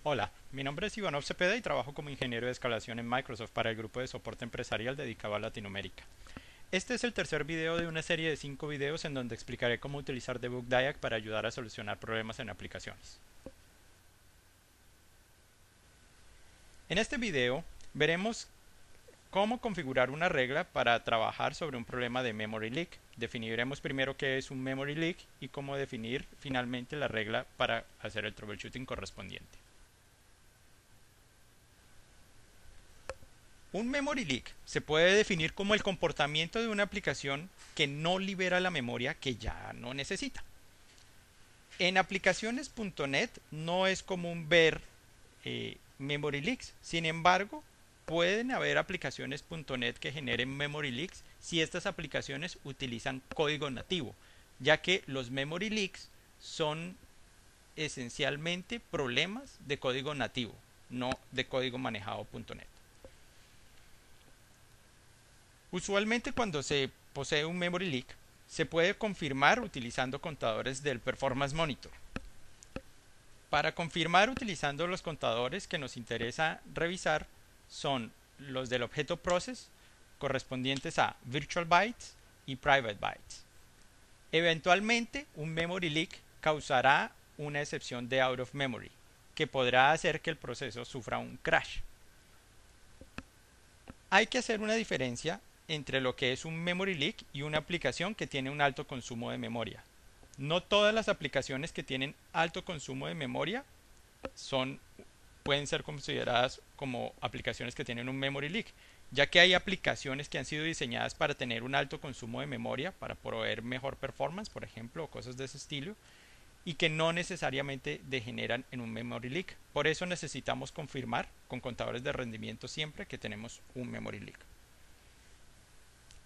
Hola, mi nombre es Ivanov Cepeda y trabajo como ingeniero de escalación en Microsoft para el grupo de soporte empresarial dedicado a Latinoamérica. Este es el tercer video de una serie de 5 videos en donde explicaré cómo utilizar Debug Diag para ayudar a solucionar problemas en aplicaciones. En este video veremos cómo configurar una regla para trabajar sobre un problema de memory leak. Definiremos primero qué es un memory leak y cómo definir finalmente la regla para hacer el troubleshooting correspondiente. Un memory leak se puede definir como el comportamiento de una aplicación que no libera la memoria que ya no necesita. En aplicaciones.net no es común ver memory leaks. Sin embargo, pueden haber aplicaciones.net que generen memory leaks si estas aplicaciones utilizan código nativo, ya que los memory leaks son esencialmente problemas de código nativo, no de código manejado.net. Usualmente cuando se posee un memory leak, se puede confirmar utilizando contadores del Performance Monitor. Para confirmar utilizando los contadores que nos interesa revisar son los del objeto process correspondientes a virtual bytes y private bytes. Eventualmente un memory leak causará una excepción de out of memory que podrá hacer que el proceso sufra un crash. Hay que hacer una diferencia entre lo que es un memory leak y una aplicación que tiene un alto consumo de memoria. No todas las aplicaciones que tienen alto consumo de memoria pueden ser consideradas como aplicaciones que tienen un memory leak, ya que hay aplicaciones que han sido diseñadas para tener un alto consumo de memoria, para proveer mejor performance, por ejemplo, o cosas de ese estilo, y que no necesariamente degeneran en un memory leak. Por eso necesitamos confirmar con contadores de rendimiento siempre que tenemos un memory leak.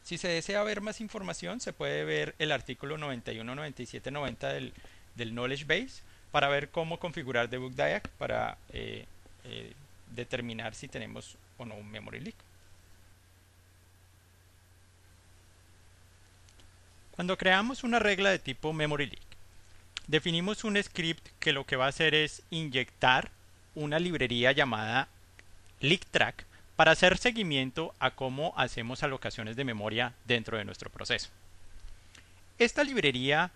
Si se desea ver más información, se puede ver el artículo 91, 97, 90 del Knowledge Base para ver cómo configurar Debug Diag para determinar si tenemos o no un memory leak. Cuando creamos una regla de tipo memory leak, definimos un script que lo que va a hacer es inyectar una librería llamada leaktrack para hacer seguimiento a cómo hacemos alocaciones de memoria dentro de nuestro proceso. Esta librería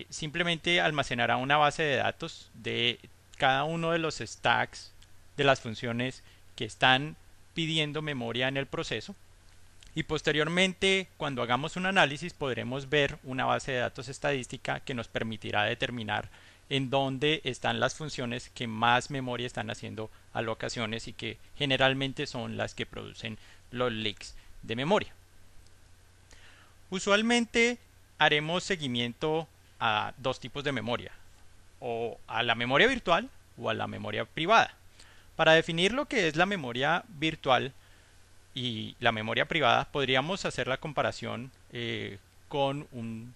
simplemente almacenará una base de datos de cada uno de los stacks de las funciones que están pidiendo memoria en el proceso, y posteriormente cuando hagamos un análisis podremos ver una base de datos estadística que nos permitirá determinar en dónde están las funciones que más memoria están haciendo alocaciones y que generalmente son las que producen los leaks de memoria. Usualmente haremos seguimiento a dos tipos de memoria, o a la memoria virtual o a la memoria privada. Para definir lo que es la memoria virtual y la memoria privada, podríamos hacer la comparación con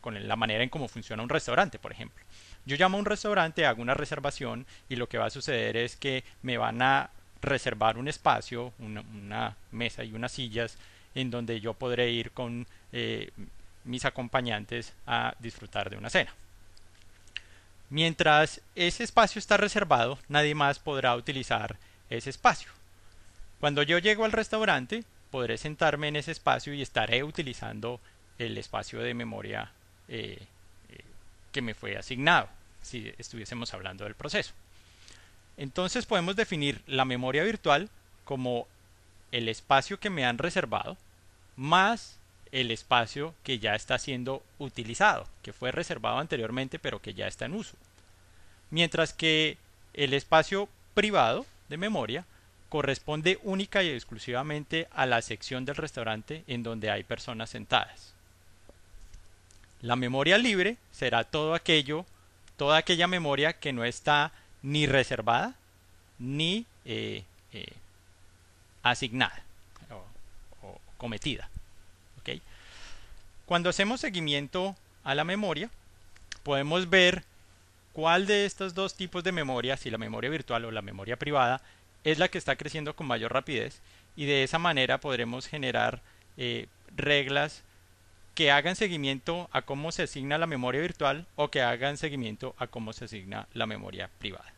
la manera en cómo funciona un restaurante, por ejemplo. Yo llamo a un restaurante, hago una reservación y lo que va a suceder es que me van a reservar un espacio, una mesa y unas sillas en donde yo podré ir con mis acompañantes a disfrutar de una cena. Mientras ese espacio está reservado, nadie más podrá utilizar ese espacio. Cuando yo llego al restaurante, podré sentarme en ese espacio y estaré utilizando el espacio de memoria que me fue asignado, si estuviésemos hablando del proceso. Entonces podemos definir la memoria virtual como el espacio que me han reservado más el espacio que ya está siendo utilizado, que fue reservado anteriormente pero que ya está en uso. Mientras que el espacio privado de memoria corresponde única y exclusivamente a la sección del restaurante en donde hay personas sentadas. La memoria libre será toda aquella memoria que no está ni reservada ni asignada o cometida. ¿Okay? Cuando hacemos seguimiento a la memoria, podemos ver cuál de estos dos tipos de memoria, si la memoria virtual o la memoria privada, es la que está creciendo con mayor rapidez, y de esa manera podremos generar reglas que hagan seguimiento a cómo se asigna la memoria virtual o que hagan seguimiento a cómo se asigna la memoria privada.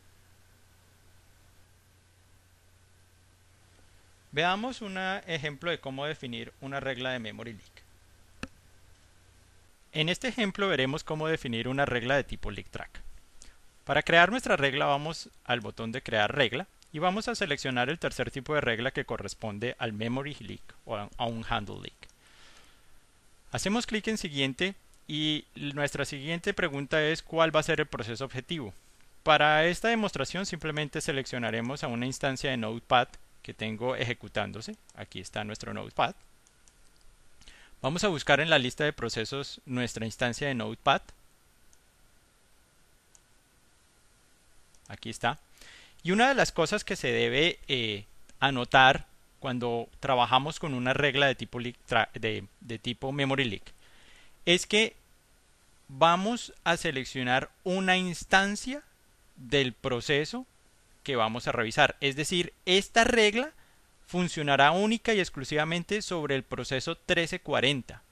Veamos un ejemplo de cómo definir una regla de memory leak. En este ejemplo veremos cómo definir una regla de tipo leak track. Para crear nuestra regla vamos al botón de crear regla y vamos a seleccionar el tercer tipo de regla que corresponde al memory leak o a un handle leak. Hacemos clic en siguiente y nuestra siguiente pregunta es ¿cuál va a ser el proceso objetivo? Para esta demostración simplemente seleccionaremos a una instancia de Notepad que tengo ejecutándose. Aquí está nuestro Notepad. Vamos a buscar en la lista de procesos nuestra instancia de Notepad. Aquí está. Y una de las cosas que se debe anotar cuando trabajamos con una regla de tipo, de tipo memory leak es que vamos a seleccionar una instancia del proceso que vamos a revisar. Es decir, esta regla funcionará única y exclusivamente sobre el proceso 1340.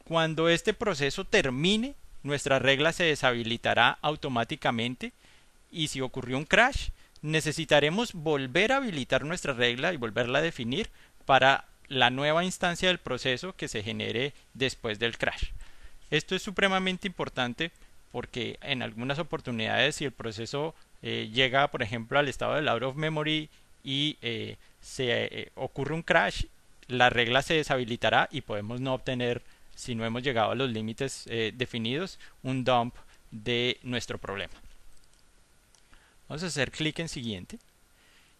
Cuando este proceso termine, nuestra regla se deshabilitará automáticamente y si ocurrió un crash, necesitaremos volver a habilitar nuestra regla y volverla a definir para la nueva instancia del proceso que se genere después del crash. Esto es supremamente importante porque en algunas oportunidades si el proceso llega por ejemplo al estado del out of memory y ocurre un crash, la regla se deshabilitará y podemos no obtener, si no hemos llegado a los límites definidos, un dump de nuestro problema. Vamos a hacer clic en siguiente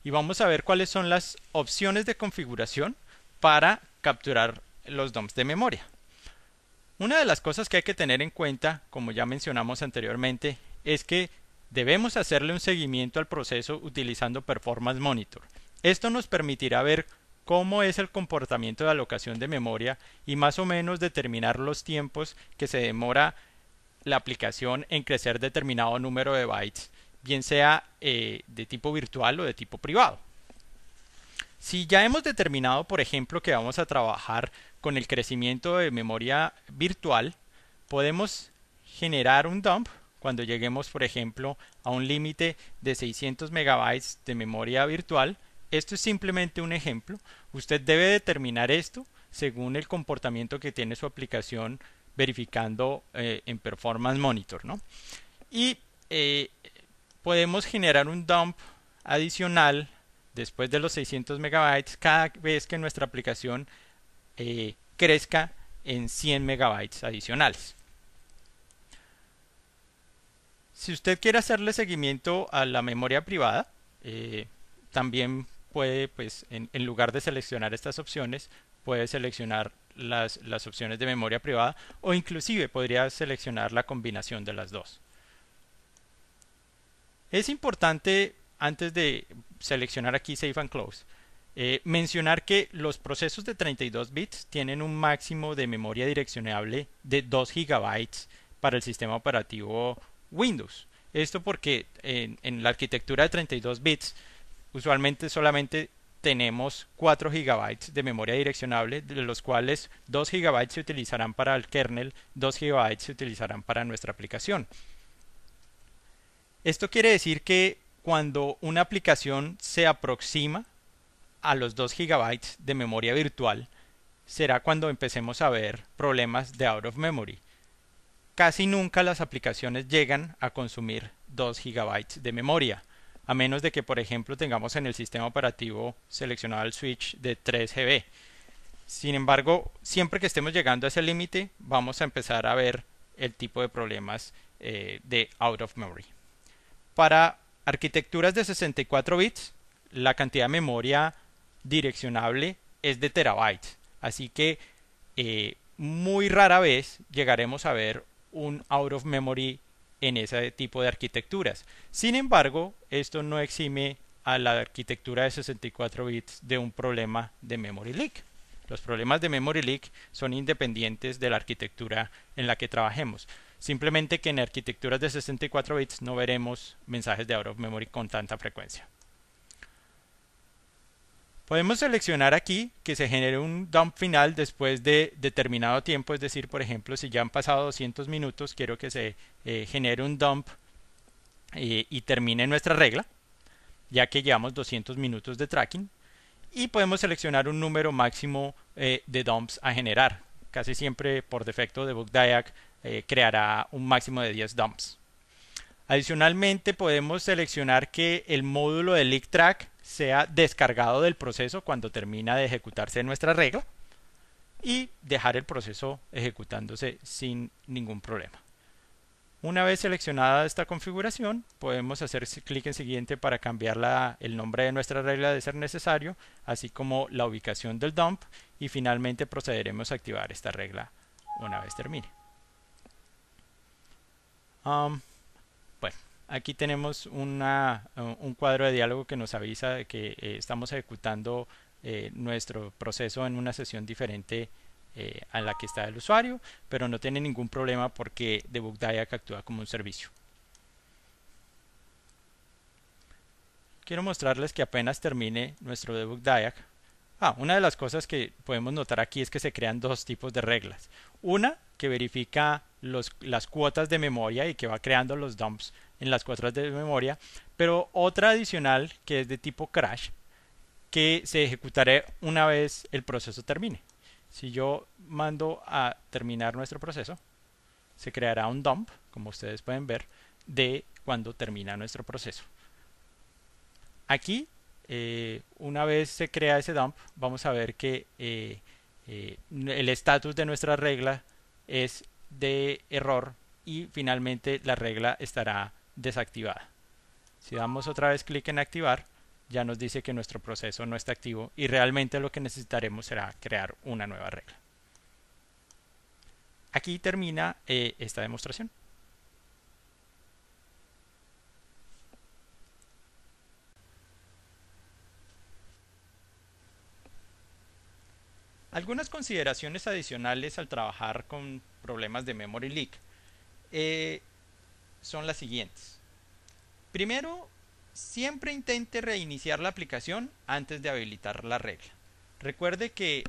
y vamos a ver cuáles son las opciones de configuración para capturar los dumps de memoria. Una de las cosas que hay que tener en cuenta, como ya mencionamos anteriormente, es que debemos hacerle un seguimiento al proceso utilizando Performance Monitor. Esto nos permitirá ver cómo es el comportamiento de alocación de memoria y más o menos determinar los tiempos que se demora la aplicación en crecer determinado número de bytes, bien sea de tipo virtual o de tipo privado. Si ya hemos determinado, por ejemplo, que vamos a trabajar con el crecimiento de memoria virtual, podemos generar un dump cuando lleguemos, por ejemplo, a un límite de 600 megabytes de memoria virtual. Esto es simplemente un ejemplo. Usted debe determinar esto según el comportamiento que tiene su aplicación verificando en Performance Monitor, ¿no? Y podemos generar un dump adicional después de los 600 megabytes cada vez que nuestra aplicación crezca en 100 megabytes adicionales. Si usted quiere hacerle seguimiento a la memoria privada, también puede, pues, en lugar de seleccionar estas opciones, puede seleccionar las opciones de memoria privada o inclusive podría seleccionar la combinación de las dos. Es importante, antes de seleccionar aquí Save and Close, mencionar que los procesos de 32 bits tienen un máximo de memoria direccionable de 2 GB para el sistema operativo Windows. Esto porque en la arquitectura de 32 bits usualmente solamente tenemos 4 GB de memoria direccionable, de los cuales 2 GB se utilizarán para el kernel, 2 GB se utilizarán para nuestra aplicación. Esto quiere decir que cuando una aplicación se aproxima a los 2 GB de memoria virtual, será cuando empecemos a ver problemas de out of memory. Casi nunca las aplicaciones llegan a consumir 2 GB de memoria, a menos de que, por ejemplo, tengamos en el sistema operativo seleccionado el switch de 3 GB. Sin embargo, siempre que estemos llegando a ese límite, vamos a empezar a ver el tipo de problemas de out of memory. Para arquitecturas de 64 bits, la cantidad de memoria direccionable es de terabytes, así que muy rara vez llegaremos a ver un out of memory en ese tipo de arquitecturas. Sin embargo, esto no exime a la arquitectura de 64 bits de un problema de memory leak. Los problemas de memory leak son independientes de la arquitectura en la que trabajemos. Simplemente que en arquitecturas de 64 bits no veremos mensajes de out of memory con tanta frecuencia. Podemos seleccionar aquí que se genere un dump final después de determinado tiempo, es decir, por ejemplo, si ya han pasado 200 minutos, quiero que se genere un dump y termine nuestra regla, ya que llevamos 200 minutos de tracking. y podemos seleccionar un número máximo de dumps a generar. Casi siempre por defecto Debug Diag creará un máximo de 10 dumps. Adicionalmente podemos seleccionar que el módulo de leak track sea descargado del proceso cuando termina de ejecutarse nuestra regla y dejar el proceso ejecutándose sin ningún problema. Una vez seleccionada esta configuración, podemos hacer clic en siguiente para cambiar el nombre de nuestra regla de ser necesario, así como la ubicación del dump, y finalmente procederemos a activar esta regla una vez termine. Bueno, aquí tenemos un cuadro de diálogo que nos avisa de que estamos ejecutando nuestro proceso en una sesión diferente a la que está el usuario, pero no tiene ningún problema porque Debug Diag actúa como un servicio. Quiero mostrarles que apenas termine nuestro Debug Diag, una de las cosas que podemos notar aquí es que se crean dos tipos de reglas. Una que verifica las cuotas de memoria y que va creando los dumps en las cuotas de memoria, pero otra adicional que es de tipo crash, que se ejecutará una vez el proceso termine. Si yo mando a terminar nuestro proceso, se creará un dump, como ustedes pueden ver, de cuando termina nuestro proceso. Aquí, una vez se crea ese dump, vamos a ver que el estatus de nuestra regla es de error y finalmente la regla estará desactivada. Si damos otra vez clic en activar, ya nos dice que nuestro proceso no está activo y realmente lo que necesitaremos será crear una nueva regla. Aquí termina esta demostración. Algunas consideraciones adicionales al trabajar con problemas de memory leak son las siguientes. Primero, siempre intente reiniciar la aplicación antes de habilitar la regla. Recuerde que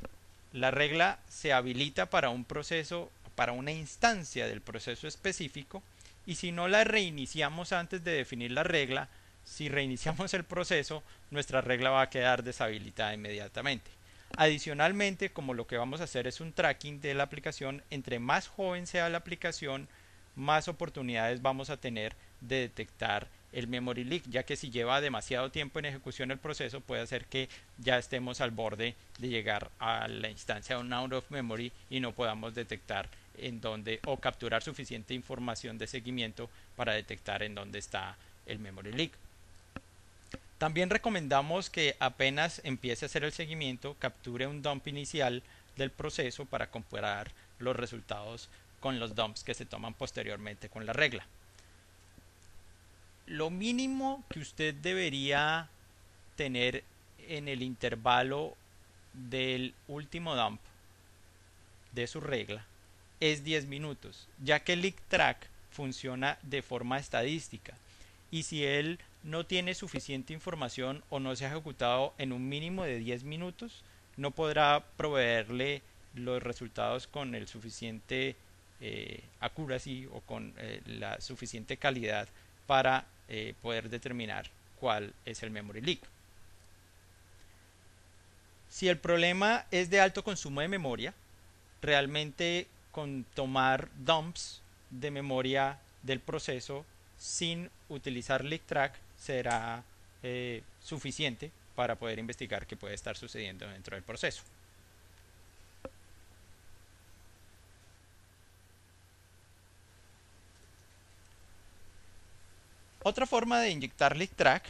la regla se habilita para un proceso, para una instancia del proceso específico, y si no la reiniciamos antes de definir la regla, si reiniciamos el proceso, nuestra regla va a quedar deshabilitada inmediatamente. Adicionalmente, como lo que vamos a hacer es un tracking de la aplicación, entre más joven sea la aplicación, más oportunidades vamos a tener de detectar el memory leak, ya que si lleva demasiado tiempo en ejecución el proceso puede hacer que ya estemos al borde de llegar a la instancia de un out of memory y no podamos detectar en dónde o capturar suficiente información de seguimiento para detectar en dónde está el memory leak. También recomendamos que apenas empiece a hacer el seguimiento, capture un dump inicial del proceso para comparar los resultados con los dumps que se toman posteriormente con la regla. Lo mínimo que usted debería tener en el intervalo del último dump de su regla es 10 minutos, ya que el leak track funciona de forma estadística y si él no tiene suficiente información o no se ha ejecutado en un mínimo de 10 minutos, no podrá proveerle los resultados con el suficiente accuracy o con la suficiente calidad para poder determinar cuál es el memory leak. Si el problema es de alto consumo de memoria, realmente con tomar dumps de memoria del proceso sin utilizar leak track será suficiente para poder investigar qué puede estar sucediendo dentro del proceso. Otra forma de inyectar leak track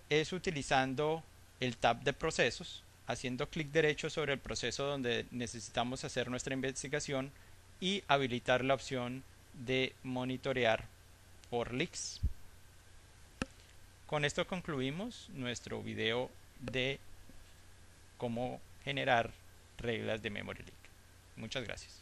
es utilizando el tab de procesos, haciendo clic derecho sobre el proceso donde necesitamos hacer nuestra investigación y habilitar la opción de monitorear por leaks. Con esto concluimos nuestro video de cómo generar reglas de memory leak. Muchas gracias.